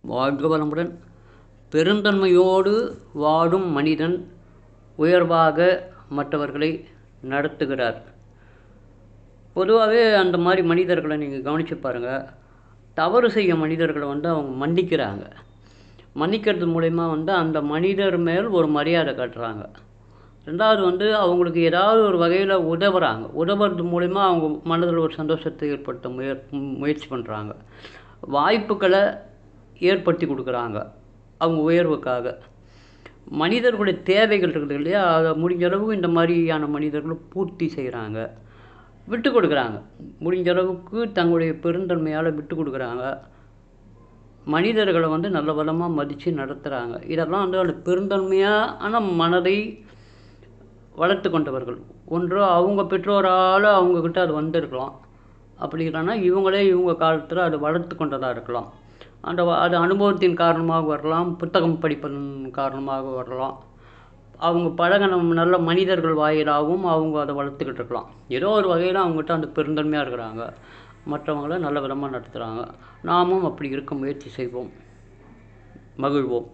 வாழ்க வளமுடன். பெருந்தன்மையோடு வாழும் மனிதன் உயர்வாக மற்றவர்களை நடத்துகிறார். பொதுவாகவே அந்த மாதிரி மனிதர்களை நீங்கள் கவனித்து பாருங்கள். தவறு செய்ய மனிதர்களை அவங்க மன்னிக்கிறாங்க. மன்னிக்கிறது மூலயமா அந்த மனிதர் மேல் ஒரு மரியாதை காட்டுறாங்க. ரெண்டாவது அவங்களுக்கு ஏதாவது ஒரு வகையில் உதவுறாங்க. உதவுறது மூலிமா அவங்க மனதில் ஒரு சந்தோஷத்தை ஏற்படுத்த முயற்சி பண்ணுறாங்க. வாய்ப்புகளை ஏற்படுத்தி கொடுக்குறாங்க அவங்க உயர்வுக்காக. மனிதர்களுடைய தேவைகள் இருக்குது இல்லையா, அதை முடிஞ்ச அளவுக்கு இந்த மாதிரியான மனிதர்களும் பூர்த்தி செய்கிறாங்க. விட்டு கொடுக்குறாங்க. முடிஞ்ச அளவுக்கு தங்களுடைய பெருந்தன்மையால் விட்டு கொடுக்குறாங்க. மனிதர்களை நல்ல வளமாக மதித்து நடத்துகிறாங்க. இதெல்லாம் அந்த பெருந்தன்மையான மனதை வளர்த்து கொண்டவர்கள். ஒன்று அவங்க பெற்றோரால் அவங்கக்கிட்ட அது வந்திருக்கலாம். அப்படி இல்லைன்னா இவங்களே இவங்க காலத்தில் அது வளர்த்து கொண்டதாக இருக்கலாம். அது அனுபவத்தின் காரணமாக வரலாம், புத்தகம் படிப்பதன் காரணமாக வரலாம், அவங்க பழகின நல்ல மனிதர்கள் வாயிலாகவும் அவங்க அதை வளர்த்துக்கிட்டு இருக்கலாம். ஏதோ ஒரு வகையில் அவங்ககிட்ட அந்த பெருந்தன்மையாக இருக்கிறாங்க. மற்றவங்கள நல்ல விதமாக நடத்துகிறாங்க. நாமும் அப்படி இருக்க முயற்சி செய்வோம். மகிழ்வோம்.